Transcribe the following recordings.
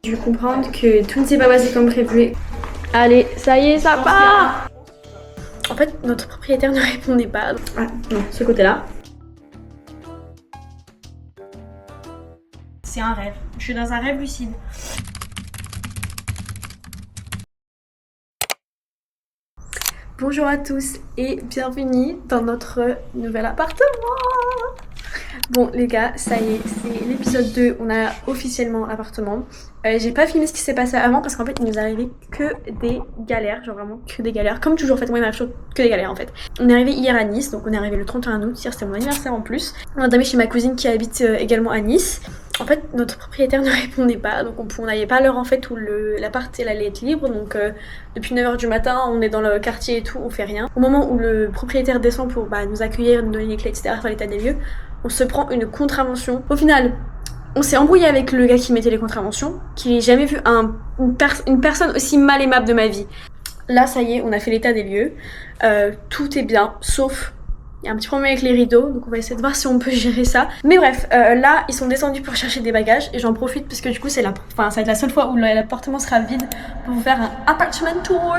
Je vais comprendre que tout ne s'est pas passé comme prévu. Allez, ça y est, ça part. En fait, notre propriétaire ne répondait pas. Ah non, ce côté-là. C'est un rêve. Je suis dans un rêve lucide. Bonjour à tous et bienvenue dans notre nouvel appartement. Bon les gars, ça y est, c'est l'épisode 2, on a officiellement l'appartement. J'ai pas filmé ce qui s'est passé avant parce qu'en fait il nous est arrivé que des galères, genre vraiment que des galères. Comme toujours en fait, moi il m'arrive toujours que des galères en fait. On est arrivé hier à Nice, donc on est arrivé le 31 août, hier c'était mon anniversaire en plus. On a dormi chez ma cousine qui habite également à Nice. En fait notre propriétaire ne répondait pas, donc on n'avait pas l'heure en fait où l'appart allait être libre. Donc depuis 9h du matin on est dans le quartier et tout, on fait rien. Au moment où le propriétaire descend pour nous accueillir, nous donner les clés etc, faire l'état des lieux, on se prend une contravention. Au final, on s'est embrouillé avec le gars qui mettait les contraventions, qu'il n'ait jamais vu une personne aussi mal aimable de ma vie. Là, ça y est, on a fait l'état des lieux. Tout est bien, sauf il y a un petit problème avec les rideaux, donc on va essayer de voir si on peut gérer ça. Mais bref, là, ils sont descendus pour chercher des bagages et j'en profite parce que du coup, ça va être la seule fois où l'appartement sera vide pour vous faire un apartment tour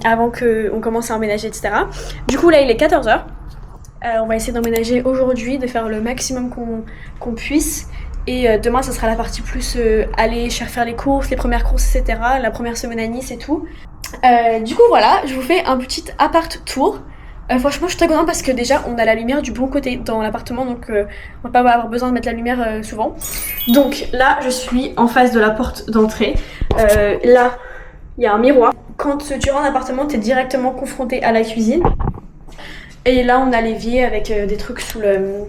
avant qu'on commence à emménager, etc. Du coup, là, il est 14h. On va essayer d'emménager aujourd'hui, de faire le maximum qu'on puisse. Et demain, ça sera la partie plus aller faire les courses, les premières courses, etc. La première semaine à Nice et tout. Du coup, voilà, je vous fais un petit appart tour. Franchement, je suis très contente parce que déjà, on a la lumière du bon côté dans l'appartement. Donc, on va pas avoir besoin de mettre la lumière souvent. Donc là, je suis en face de la porte d'entrée. Là, il y a un miroir. Quand tu rentres dans l'appartement, tu es directement confronté à la cuisine. Et là, on a l'évier avec des trucs sous le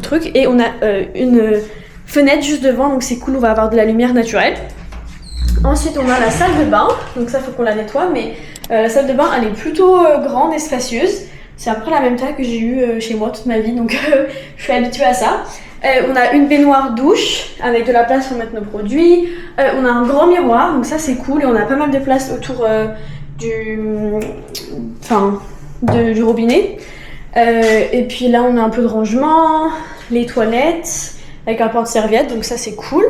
truc. Et on a une fenêtre juste devant, donc c'est cool, on va avoir de la lumière naturelle. Ensuite, on a la salle de bain. Donc ça, faut qu'on la nettoie. Mais la salle de bain, elle est plutôt grande et spacieuse. C'est à peu près la même taille que j'ai eue chez moi toute ma vie. Donc je suis habituée à ça. On a une baignoire douche avec de la place pour mettre nos produits. On a un grand miroir, donc ça, c'est cool. Et on a pas mal de place autour du robinet. Et puis là on a un peu de rangement, les toilettes avec un porte-serviette, donc ça c'est cool.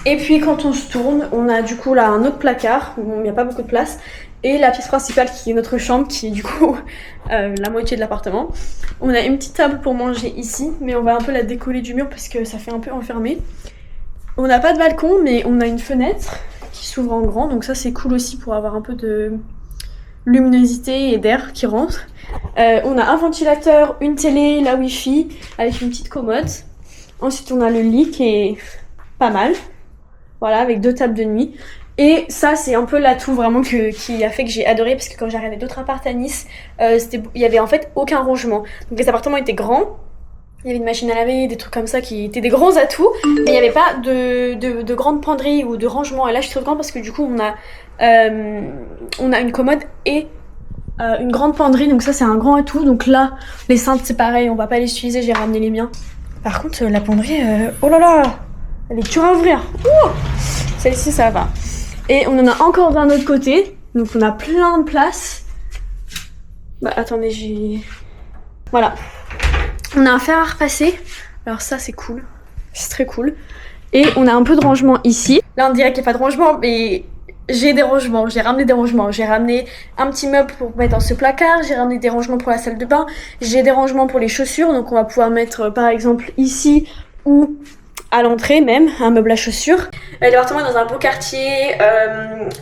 Et puis quand on se tourne, on a du coup là un autre placard où il n'y a pas beaucoup de place, et la pièce principale qui est notre chambre, qui est du coup la moitié de l'appartement. On a une petite table pour manger ici, mais on va un peu la décoller du mur parce que ça fait un peu enfermé. On n'a pas de balcon, mais on a une fenêtre qui s'ouvre en grand, donc ça c'est cool aussi pour avoir un peu de luminosité et d'air qui rentre. On a un ventilateur, une télé, la wifi avec une petite commode. Ensuite on a le lit qui est pas mal, voilà, avec 2 tables de nuit. Et ça c'est un peu l'atout vraiment qui a fait que j'ai adoré, parce que quand j'ai regardé d'autres apparts à Nice, il y avait en fait aucun rangement. Donc les appartements étaient grands, il y avait une machine à laver, des trucs comme ça qui étaient des grands atouts, mais il n'y avait pas de grande penderie ou de rangement. Et là je suis très contente parce que du coup on a une commode et une grande penderie, donc ça c'est un grand atout. Donc là les cintres c'est pareil, on va pas les utiliser, j'ai ramené les miens. Par contre la penderie, oh là là, elle est dure à ouvrir. Celle-ci ça va. Et on en a encore d'un autre côté, donc on a plein de place. Bah attendez, voilà, on a un fer à repasser, alors ça c'est cool, c'est très cool. Et on a un peu de rangement ici. Là on dirait qu'il n'y a pas de rangement, mais j'ai des rangements, j'ai ramené des rangements. J'ai ramené un petit meuble pour mettre dans ce placard, j'ai ramené des rangements pour la salle de bain, j'ai des rangements pour les chaussures, donc on va pouvoir mettre par exemple ici ou à l'entrée même, un meuble à chaussures. L'appartement est dans un beau quartier,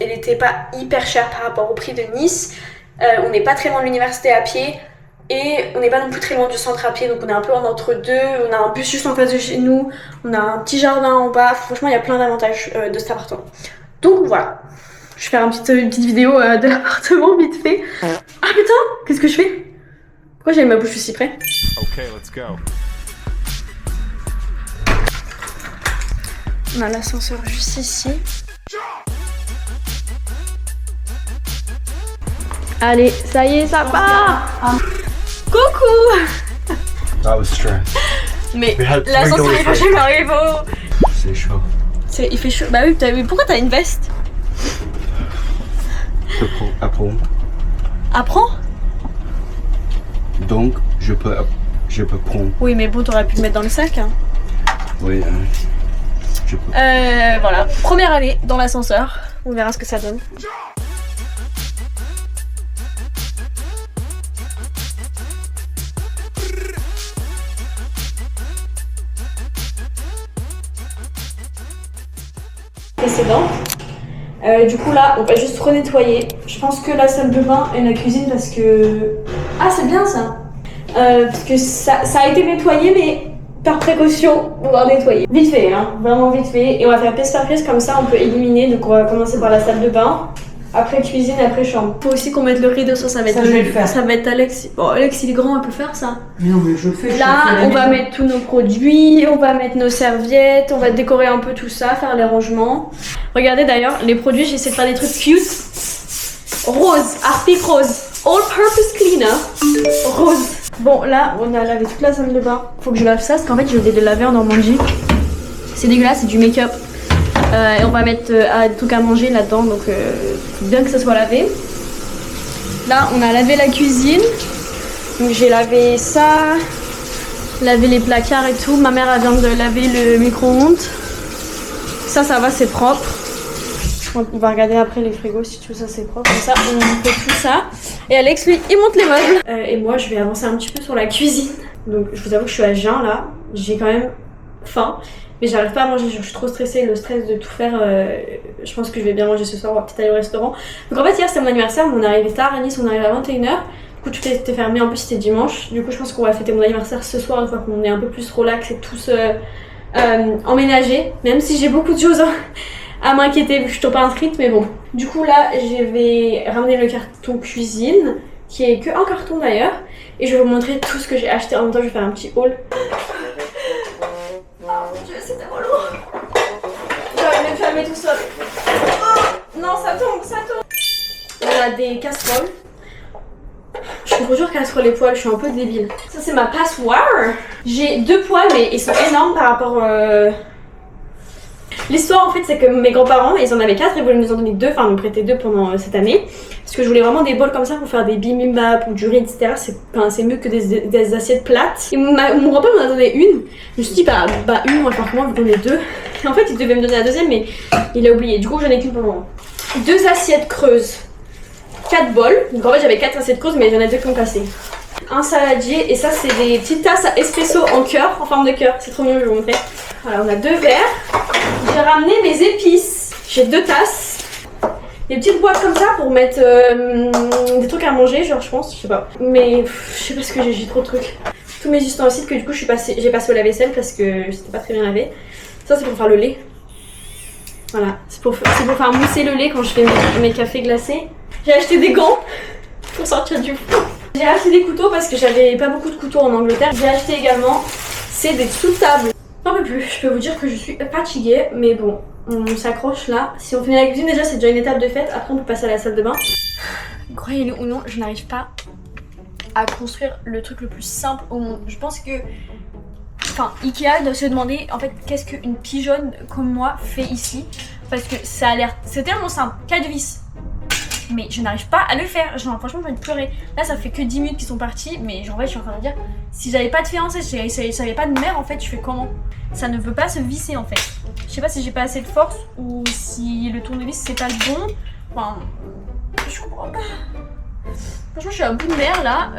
il n'était pas hyper cher par rapport au prix de Nice. On n'est pas très loin de l'université à pied et on n'est pas non plus très loin du centre à pied, donc on est un peu en entre-deux. On a un bus juste en face de chez nous, on a un petit jardin en bas. Franchement il y a plein d'avantages de cet appartement. Donc voilà, je vais faire une petite vidéo de l'appartement vite fait. Ah putain, qu'est-ce que je fais? Pourquoi j'ai ma bouche aussi près? Ok, let's go. On a l'ascenseur juste ici. Allez, ça y est, ça part. Coucou. That was stress. Mais l'ascenseur il va jamais arriver. C'est chaud. Il fait chaud. Bah oui, pourquoi t'as une veste? Apprends. Apprends? Donc, je peux prendre. Oui, mais bon, t'aurais pu le mettre dans le sac. Hein. Oui. Voilà, première année dans l'ascenseur. On verra ce que ça donne. Précédent. Du coup là, on va juste renettoyer. Je pense que la salle de bain et la cuisine parce que... Ah, c'est bien ça. Parce que ça a été nettoyé, mais par précaution, on va nettoyer. Vite fait, hein, vraiment vite fait. Et on va faire pièce par pièce, comme ça on peut éliminer. Donc on va commencer par la salle de bain, après cuisine, après chambre. Faut aussi qu'on mette le rideau, ça va être, je vais le faire. Ça va être Alex. Bon, Alex il est grand, on peut faire ça. Mais non, mais je le fais. Là, on va mettre tous nos produits, on va mettre nos serviettes, on va décorer un peu tout ça, faire les rangements. Regardez d'ailleurs, les produits, j'essaie de faire des trucs cute. Rose, Harpic Rose, All Purpose Cleaner, rose. Bon, là, on a lavé toute la salle de bain. Faut que je lave ça, parce qu'en fait, j'ai oublié de le laver en Normandie. C'est dégueulasse, c'est du make-up. Et on va mettre des trucs à manger là-dedans, donc faut bien que ça soit lavé. Là, on a lavé la cuisine. Donc j'ai lavé ça, lavé les placards et tout. Ma mère, elle vient de laver le micro-ondes. Ça va, c'est propre. On va regarder après les frigos si tout ça c'est propre. Comme ça, on fait tout ça. Et Alex, lui, il monte les meubles. Et moi, je vais avancer un petit peu sur la cuisine. Donc, je vous avoue que je suis à jeun là. J'ai quand même faim. Mais j'arrive pas à manger. Je suis trop stressée. Le stress de tout faire. Je pense que je vais bien manger ce soir. On va peut-être aller au restaurant. Donc, en fait, hier, c'était mon anniversaire. On est arrivé tard à Nice. On arrive à 21h. Du coup, tout était fermé. En plus, c'était dimanche. Du coup, je pense qu'on va fêter mon anniversaire ce soir. Une fois qu'on est un peu plus relax et tous emménagés. Même si j'ai beaucoup de choses à m'inquiéter vu que je suis pas inscrite, mais bon. Du coup là, je vais ramener le carton cuisine, qui est que un carton d'ailleurs, et je vais vous montrer tout ce que j'ai acheté. En même temps, je vais faire un petit haul. Oh mon dieu, c'est tellement lourd. J'aurais même fermé tout seul. Oh, non, ça tombe. On a des casseroles. Je confonds toujours casserole et poêle, je suis un peu débile. Ça, c'est ma passoire. J'ai 2 poêles, mais ils sont énormes par rapport... L'histoire en fait c'est que mes grands-parents ils en avaient 4 et voulaient nous en donner 2, enfin nous prêter 2 pendant cette année. Parce que je voulais vraiment des bols comme ça pour faire des bibimbap ou du riz, etc. C'est mieux que des assiettes plates. Et mon grand-père m'en a donné une. Je me suis dit bah une, moi par contre moi vous donnez 2. Et en fait il devait me donner la deuxième mais il a oublié. Du coup j'en ai qu'une pour le moment. 2 assiettes creuses, 4 bols. Donc en fait j'avais 4 assiettes creuses mais j'en ai 2 qui ont cassé. Un saladier et ça c'est des petites tasses à espresso en cœur, en forme de cœur. C'est trop mignon, je vais vous montrer. Voilà, on a 2 verres. J'ai ramené mes épices. J'ai 2 tasses. Des petites boîtes comme ça pour mettre des trucs à manger, genre je pense, je sais pas. Mais je sais pas ce que j'ai trop de trucs. Tous mes ustensiles que du coup j'ai passé au lave-vaisselle parce que c'était pas très bien lavé. Ça c'est pour faire le lait. Voilà, c'est pour faire mousser le lait quand je fais mes cafés glacés. J'ai acheté des gants pour sortir du four. J'ai acheté des couteaux parce que j'avais pas beaucoup de couteaux en Angleterre. J'ai acheté également, c'est des sous-tables. J'en peux plus, je peux vous dire que je suis fatiguée, mais bon, on s'accroche là. Si on finit la cuisine déjà c'est déjà une étape de fête, après on peut passer à la salle de bain. Croyez-le ou non, je n'arrive pas à construire le truc le plus simple au monde. Je pense que... Enfin, Ikea doit se demander en fait qu'est-ce qu'une pigeonne comme moi fait ici. Parce que ça a l'air... C'est tellement simple, 4 vis. Mais je n'arrive pas à le faire, genre franchement j'ai envie de pleurer. Là ça fait que 10 minutes qu'ils sont partis, mais genre en fait je suis en train de dire, si j'avais pas de fiancé, si j'avais pas de mère en fait, je fais comment? Ça ne veut pas se visser en fait. Je sais pas si j'ai pas assez de force ou si le tournevis c'est pas le bon. Enfin, je comprends pas. Franchement je suis à bout de nerfs là.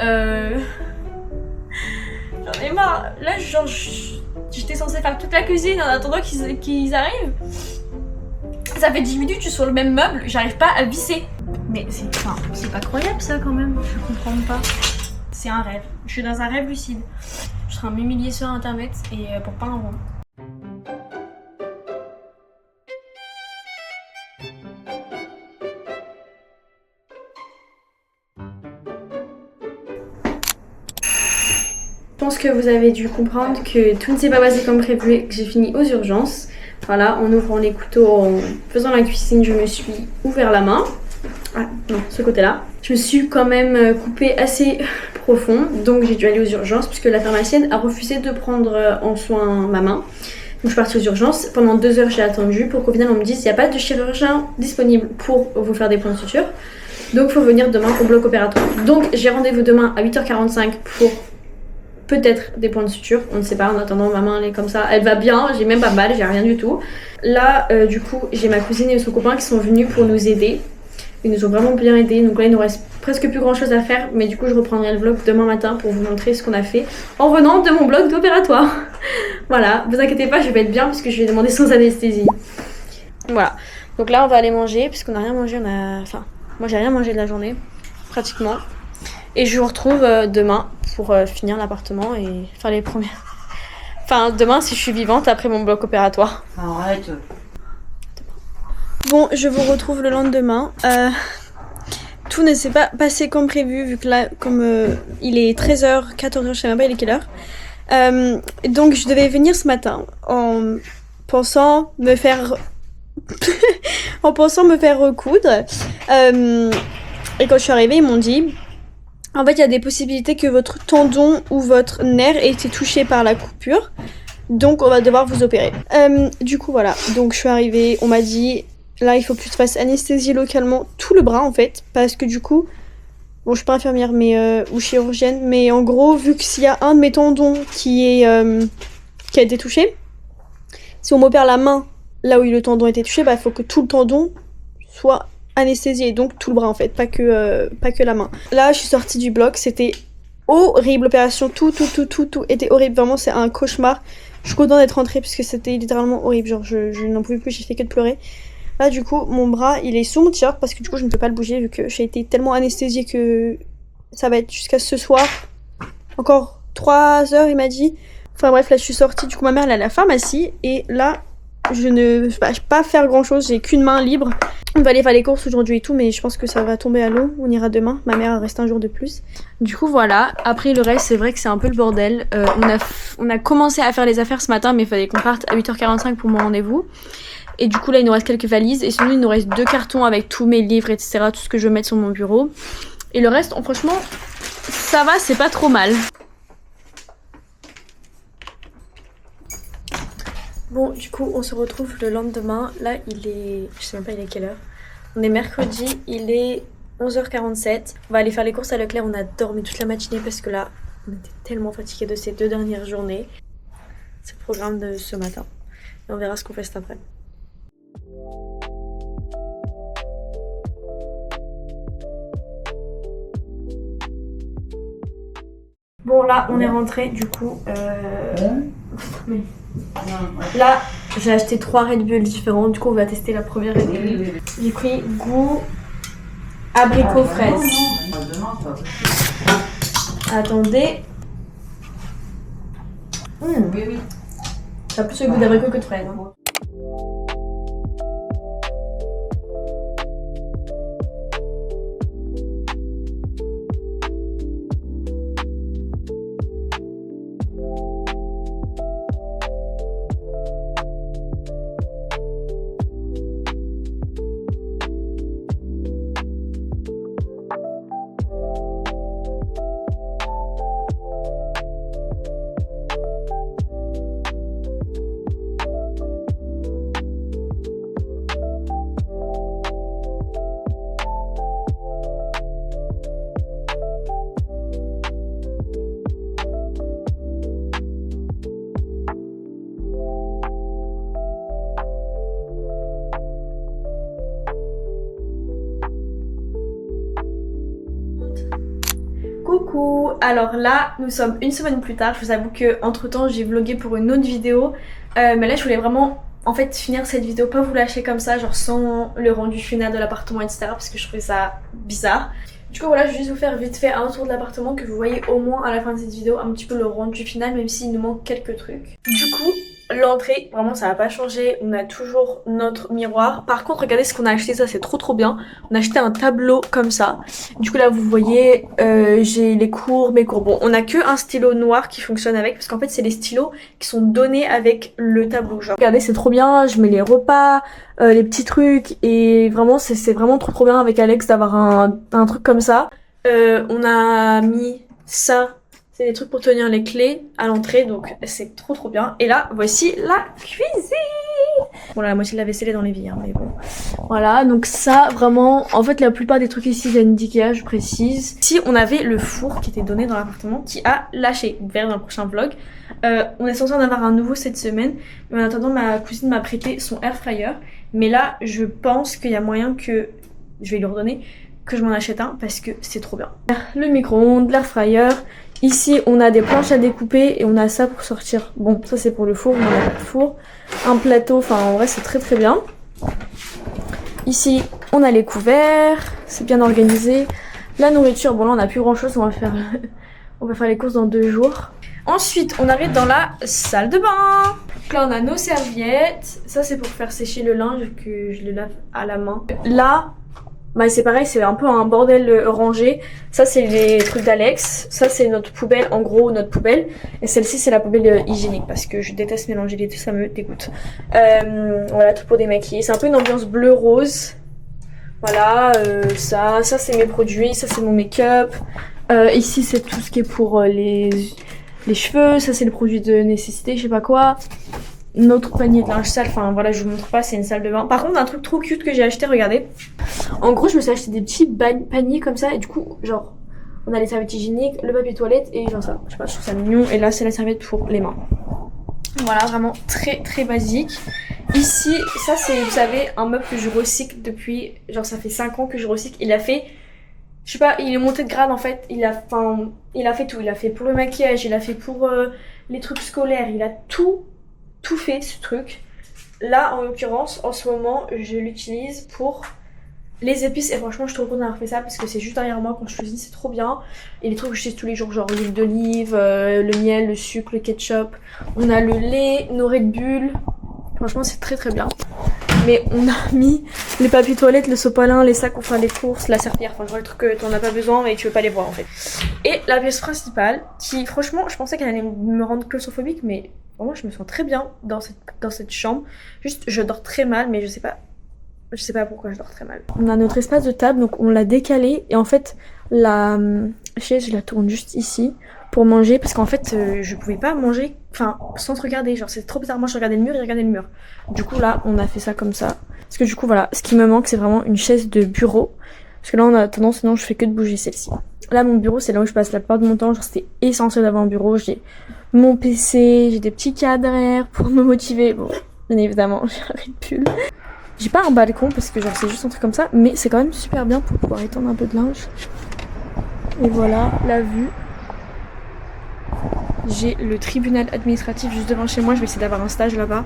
J'en ai marre. Là genre j'étais censée faire toute la cuisine en attendant qu'ils arrivent. Ça fait 10 minutes, je suis sur le même meuble, j'arrive pas à visser. Mais c'est pas croyable ça quand même, je comprends pas. C'est un rêve, je suis dans un rêve lucide. Je serai m'humilier sur internet et pour pas un rond. Je pense que vous avez dû comprendre que tout ne s'est pas passé comme prévu et que j'ai fini aux urgences. Voilà, en ouvrant les couteaux, en faisant la cuisine, je me suis ouvert la main. Ah non, ce côté-là. Je me suis quand même coupée assez profond, donc j'ai dû aller aux urgences puisque la pharmacienne a refusé de prendre en soin ma main. Donc je suis partie aux urgences. Pendant 2 heures, j'ai attendu pour qu'au final on me dise il n'y a pas de chirurgien disponible pour vous faire des points de suture. Donc il faut venir demain au bloc opératoire. Donc j'ai rendez-vous demain à 8h45 pour peut-être des points de suture, on ne sait pas. En attendant, ma main elle est comme ça, elle va bien, j'ai même pas mal, j'ai rien du tout. Là du coup j'ai ma cousine et son copain qui sont venus pour nous aider. Ils nous ont vraiment bien aidés, donc là il nous reste presque plus grand chose à faire, mais du coup je reprendrai le vlog demain matin pour vous montrer ce qu'on a fait en venant de mon bloc d'opératoire. Voilà, vous inquiétez pas, je vais être bien parce que je vais demander sans anesthésie. Voilà, donc là on va aller manger parce qu'on n'a rien mangé, enfin moi j'ai rien mangé de la journée pratiquement. Et je vous retrouve demain pour finir l'appartement et faire les premières. Enfin demain si je suis vivante après mon bloc opératoire. Arrête. Bon, je vous retrouve le lendemain. Tout ne s'est pas passé comme prévu, vu que là, comme il est 13h, 14h, je sais même pas il est quelle heure. Donc je devais venir ce matin en pensant me faire recoudre. Et quand je suis arrivée, ils m'ont dit en fait il y a des possibilités que votre tendon ou votre nerf ait été touché par la coupure. Donc on va devoir vous opérer. Du coup voilà, donc je suis arrivée, on m'a dit là il faut que tu te fasses anesthésier localement tout le bras en fait, parce que du coup, bon je suis pas infirmière mais ou chirurgienne, mais en gros vu que s'il y a un de mes tendons qui a été touché, si on m'opère la main là où le tendon a été touché, bah il faut que tout le tendon soit anesthésié, donc tout le bras en fait, pas que la main. Là je suis sortie du bloc, c'était horrible l'opération, tout était horrible, vraiment c'est un cauchemar. Je suis contente d'être rentrée parce que c'était littéralement horrible, genre je n'en pouvais plus, j'ai fait que de pleurer. Là du coup mon bras il est sous mon t-shirt parce que du coup je ne peux pas le bouger vu que j'ai été tellement anesthésiée que ça va être jusqu'à ce soir. Encore 3 heures il m'a dit. Enfin bref là je suis sortie, du coup ma mère elle est à la pharmacie et là je ne vais pas faire grand chose, j'ai qu'une main libre. On va aller faire les courses aujourd'hui et tout, mais je pense que ça va tomber à l'eau, on ira demain, ma mère reste un jour de plus. Du coup voilà, après le reste c'est vrai que c'est un peu le bordel. On a commencé à faire les affaires ce matin mais il fallait qu'on parte à 8h45 pour mon rendez-vous. Et du coup là il nous reste quelques valises et sinon il nous reste 2 cartons avec tous mes livres etc, tout ce que je veux mettre sur mon bureau. Et le reste franchement ça va, c'est pas trop mal. Bon du coup on se retrouve le lendemain, là il est, je sais même pas il est quelle heure. On est mercredi, il est 11h47. On va aller faire les courses à Leclerc, on a dormi toute la matinée parce que là on était tellement fatigués de ces 2 dernières journées. C'est le programme de ce matin. Et on verra ce qu'on fait cet après. Bon là on est rentré du coup mais là j'ai acheté 3 Red Bull différents, du coup on va tester la première Red Bull. J'ai pris goût abricot fraise. Attendez. Ça a plus le goût d'abricot que de fraise hein. Coucou, alors là nous sommes une semaine plus tard, je vous avoue que entre temps j'ai vlogué pour une autre vidéo mais là je voulais vraiment en fait finir cette vidéo, pas vous lâcher comme ça, genre sans le rendu final de l'appartement etc parce que je trouvais ça bizarre. Du coup voilà, je vais juste vous faire vite fait un tour de l'appartement que vous voyez au moins à la fin de cette vidéo un petit peu le rendu final même s'il nous manque quelques trucs. Du coup l'entrée, vraiment ça va pas changer, on a toujours notre miroir. Par contre regardez ce qu'on a acheté, ça c'est trop bien. On a acheté un tableau comme ça. Du coup là vous voyez j'ai les courbes, mes courbes. Bon on a que un stylo noir qui fonctionne avec parce qu'en fait c'est les stylos qui sont donnés avec le tableau. Genre regardez c'est trop bien, je mets les repas, les petits trucs et vraiment c'est vraiment trop bien avec Alex d'avoir un truc comme ça. On a mis ça. C'est des trucs pour tenir les clés à l'entrée, donc c'est trop bien. Et là, voici la cuisine. Bon là, la moitié de la vaisselle est dans l'évier, hein, mais bon. Voilà, donc ça, vraiment, en fait la plupart des trucs ici viennent d'Ikea, je précise. Ici, on avait le four qui était donné dans l'appartement, qui a lâché, vous verrez dans le prochain vlog. On est censé en avoir un nouveau cette semaine, mais en attendant, ma cousine m'a prêté son air fryer. Mais là, je pense qu'il y a moyen que, je vais lui redonner, que je m'en achète un parce que c'est trop bien. Le micro-ondes, l'air fryer. Ici, on a des planches à découper et on a ça pour sortir. Bon, ça c'est pour le four, on n'a pas de four. Un plateau, enfin en vrai c'est très très bien. Ici, on a les couverts, c'est bien organisé. La nourriture, bon là on n'a plus grand chose, on va faire les courses dans 2 jours. Ensuite, on arrive dans la salle de bain. Donc là, on a nos serviettes. Ça, c'est pour faire sécher le linge que je le lave à la main. Là, bah, c'est pareil, c'est un peu un bordel rangé. Ça, c'est les trucs d'Alex. Ça, c'est notre poubelle, en gros, notre poubelle. Et celle-ci, c'est la poubelle hygiénique parce que je déteste mélanger les deux, ça me dégoûte. Voilà, tout pour démaquiller. C'est un peu une ambiance bleu-rose. Voilà, ça c'est mes produits. Ça, c'est mon make-up. Ici, c'est tout ce qui est pour les cheveux, ça c'est le produit de nécessité, je sais pas quoi. Notre panier de linge sale, enfin voilà, je vous montre pas, c'est une salle de bain. Par contre, un truc trop cute que j'ai acheté, regardez. En gros, je me suis acheté des petits paniers comme ça, et du coup, genre, on a les serviettes hygiéniques, le papier toilette, et genre ça, je sais pas, je trouve ça mignon. Et là, c'est la serviette pour les mains. Voilà, vraiment très très basique. Ici, ça c'est, vous savez, un meuble que je recycle depuis, genre ça fait 5 ans que je recycle. Il a fait... Je sais pas, il est monté de grade en fait, il a fait tout, il a fait pour le maquillage, il a fait pour les trucs scolaires, il a tout fait ce truc. Là en l'occurrence, en ce moment, je l'utilise pour les épices et franchement je suis trop contente d'avoir fait ça parce que c'est juste derrière moi quand je cuisine, c'est trop bien. Et les trucs que j'utilise tous les jours, genre l'huile d'olive, le miel, le sucre, le ketchup, on a le lait, nos Red Bull, franchement c'est très très bien. Mais on a mis les papiers toilettes, le sopalin, les sacs pour faire les courses, la serpillière, enfin genre les trucs que t'en as pas besoin et tu veux pas les voir en fait. Et la pièce principale, qui franchement je pensais qu'elle allait me rendre claustrophobique, mais vraiment je me sens très bien dans cette chambre. Juste je dors très mal, mais je sais pas pourquoi je dors très mal. On a notre espace de table, donc on l'a décalé et en fait la chaise je la tourne juste ici pour manger parce qu'en fait je pouvais pas manger sans te regarder, genre c'est trop bizarre, moi je regardais le mur et regardais le mur. Du coup là on a fait ça comme ça parce que du coup voilà, ce qui me manque c'est vraiment une chaise de bureau parce que là on a tendance, sinon je fais que de bouger celle-ci. Là mon bureau c'est là où je passe la plupart de mon temps, genre c'était essentiel d'avoir un bureau. J'ai mon PC, j'ai des petits cadres pour me motiver, bon bien évidemment j'ai un Red Bull. J'ai pas un balcon parce que genre c'est juste un truc comme ça, mais c'est quand même super bien pour pouvoir étendre un peu de linge. Et voilà la vue. J'ai le tribunal administratif juste devant chez moi, je vais essayer d'avoir un stage là-bas.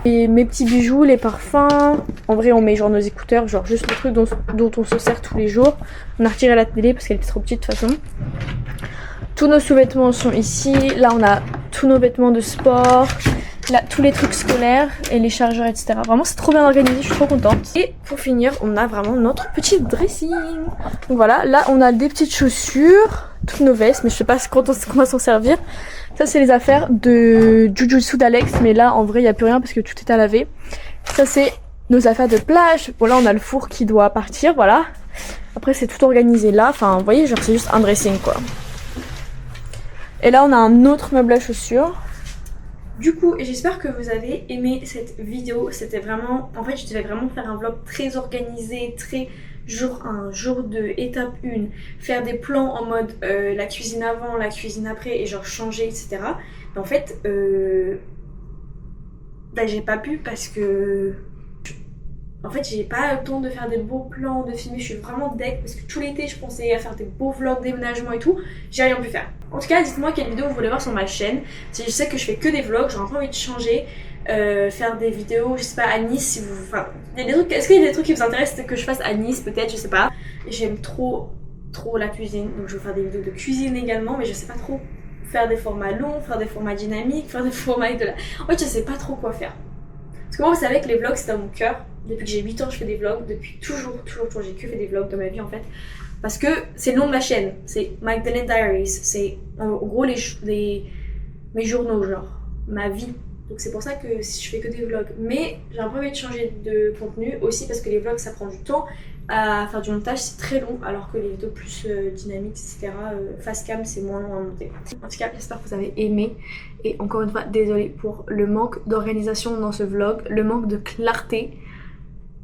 Et mes petits bijoux, les parfums. En vrai on met genre nos écouteurs, genre juste le truc dont on se sert tous les jours. On a retiré la télé parce qu'elle était trop petite de toute façon. Tous nos sous-vêtements sont ici. Là on a tous nos vêtements de sport. Là tous les trucs scolaires et les chargeurs etc. Vraiment c'est trop bien organisé, je suis trop contente. Et pour finir on a vraiment notre petit dressing. Donc voilà, là on a des petites chaussures, toutes nos vestes, mais je sais pas quand on va s'en servir. Ça c'est les affaires de Jujutsu d'Alex, mais là en vrai il n'y a plus rien parce que tout est à laver. Ça c'est nos affaires de plage. Bon là on a le four qui doit partir, voilà. Après c'est tout organisé là, enfin vous voyez genre c'est juste un dressing quoi. Et là on a un autre meuble à chaussures. Du coup, j'espère que vous avez aimé cette vidéo. C'était vraiment... En fait, je devais vraiment faire un vlog très organisé, très jour 1, jour 2, étape 1. Faire des plans en mode la cuisine avant, la cuisine après et genre changer, etc. Mais en fait, bah, j'ai pas pu parce que... En fait, j'ai pas le temps de faire des beaux plans, de filmer. Je suis vraiment deg parce que tout l'été, je pensais à faire des beaux vlogs, déménagement et tout. J'ai rien pu faire. En tout cas, dites-moi quelle vidéo vous voulez voir sur ma chaîne. Si je sais que je fais que des vlogs, j'ai un peu envie de changer. Faire des vidéos, je sais pas, à Nice. Si vous... Enfin, il y a des trucs... Est-ce qu'il y a des trucs qui vous intéressent que je fasse à Nice peut-être, je sais pas. J'aime trop la cuisine. Donc je vais faire des vidéos de cuisine également, mais je sais pas trop faire des formats longs, faire des formats dynamiques, faire des formats avec de la... En fait, je sais pas trop quoi faire. Parce que moi, vous savez que les vlogs, c'est dans mon cœur. Depuis que j'ai 8 ans, je fais des vlogs. Depuis toujours, j'ai que fait des vlogs dans ma vie en fait. Parce que c'est le nom de ma chaîne. C'est Magdalene Diaries. C'est en gros mes journaux, genre. Ma vie. Donc c'est pour ça que je fais que des vlogs. Mais j'ai un peu envie de changer de contenu aussi parce que les vlogs ça prend du temps à faire du montage, c'est très long, alors que les vidéos plus dynamiques, etc. Face cam c'est moins long à monter. En tout cas j'espère que vous avez aimé. Et encore une fois désolée pour le manque d'organisation dans ce vlog, le manque de clarté.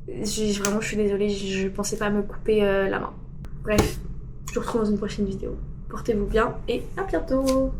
Vraiment je suis désolée, je pensais pas me couper la main. Bref, je vous retrouve dans une prochaine vidéo. Portez-vous bien et à bientôt.